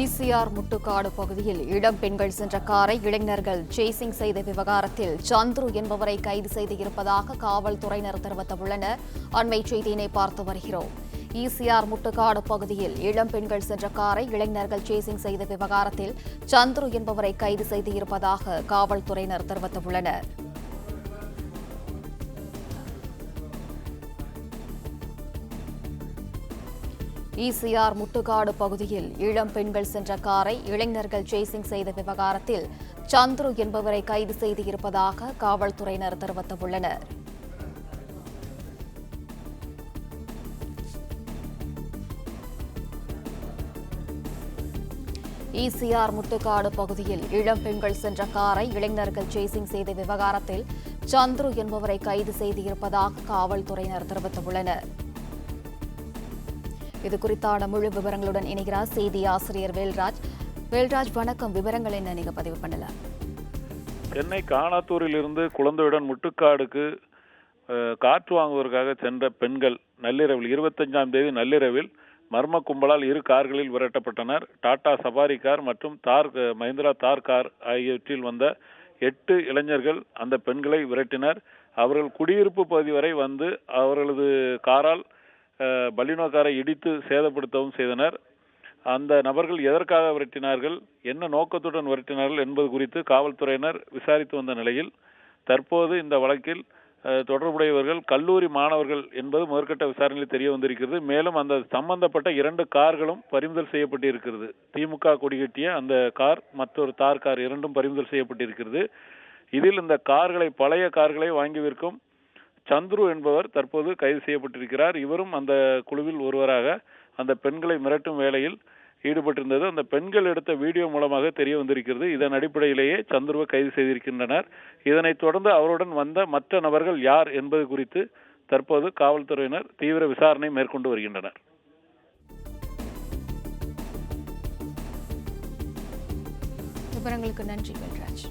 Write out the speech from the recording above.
ECR Muttukadu பகுதியில் இளம் பெண்கள் சென்ற காரை இளைஞர்கள் சேசிங் செய்த விவகாரத்தில் சந்துரு என்பவரை கைது செய்து இருப்பதாக காவல்துறையினர் தெரிவித்துள்ளனர். அண்மை செய்தியினை பார்த்து வருகிறோம். ஈசிஆர் முட்டுக்காடு பகுதியில் இளம் பெண்கள் சென்ற காரை இளைஞர்கள் சேசிங் செய்த விவகாரத்தில் சந்துரு என்பவரை கைது செய்து இருப்பதாக காவல்துறையினர் தெரிவித்துள்ளனர். ஈசிஆர் முட்டுக்காடு பகுதியில் இளம் பெண்கள் சென்ற காரை இளைஞர்கள் சேசிங் செய்த விவகாரத்தில் சந்துரு என்பவரை கைது செய்து இருப்பதாக காவல்துறையினர் தெரிவித்துள்ளனர். ஈசிஆர் முட்டுக்காடு பகுதியில் இளம் பெண்கள் சென்ற காரை இளைஞர்கள் சேசிங் செய்த விவகாரத்தில் சந்துரு என்பவரை கைது செய்து இருப்பதாக காவல்துறையினர் தெரிவித்துள்ளனர். இது குறித்தான முழு விவரங்களுடன் இணைகிறார் செய்தி ஆசிரியர் வேல்ராஜ். வேல்ராஜ், வணக்கம். விவரங்கள் என்ன, நீங்க பதிவு பண்ணலாம்? சென்னை காணாத்தூரில் இருந்து குழந்தையுடன் முட்டுக்காடுக்கு காற்று வாங்குவதற்காக சென்ற பெண்கள் நள்ளிரவில் 25ஆம் தேதி நள்ளிரவில் மர்ம கும்பலால் இரு கார்களில் விரட்டப்பட்டனர். டாடா சபாரி கார் மற்றும் மஹிந்திரா தார் கார் ஆகியவற்றில் வந்த 8 இளைஞர்கள் அந்த பெண்களை விரட்டினர். அவர்கள் குடியிருப்பு பகுதி வரை வந்து அவர்களது காரால் பலினோ காரை இடித்து சேதப்படுத்தவும் செய்தனர். அந்த நபர்கள் எதற்காக விரட்டினார்கள், என்ன நோக்கத்துடன் விரட்டினார்கள் என்பது குறித்து காவல்துறையினர் விசாரித்து வந்த நிலையில் தற்போது இந்த வழக்கில் தொடர்புடையவர்கள் கல்லூரி மாணவர்கள் என்பது முதற்கட்ட விசாரணையில் தெரிய வந்திருக்கிறது. மேலும் அந்த சம்பந்தப்பட்ட 2 கார்களும் பறிமுதல் செய்யப்பட்டிருக்கிறது. திமுக கொடிகட்டிய அந்த கார், மற்றொரு தார் கார் இரண்டும் பறிமுதல் செய்யப்பட்டிருக்கிறது. இதில் இந்த பழைய கார்களை வாங்கி விற்கும் சந்துரு என்பவர் தற்போது கைது செய்யப்பட்டிருக்கிறார். இவரும் அந்த குழுவில் ஒருவராக அந்த பெண்களை மிரட்டும் வேளையில் ஈடுபட்டிருந்தது அந்த பெண்கள் எடுத்த வீடியோ மூலமாக தெரிய வந்திருக்கிறது. இதன் அடிப்படையிலேயே சந்துருவை கைது செய்திருக்கின்றனர். இதனைத் தொடர்ந்து அவருடன் வந்த மற்ற நபர்கள் யார் என்பது குறித்து தற்போது காவல்துறையினர் தீவிர விசாரணை மேற்கொண்டு வருகின்றனர். விவரங்களுக்கு நன்றி வேல்ராஜ்.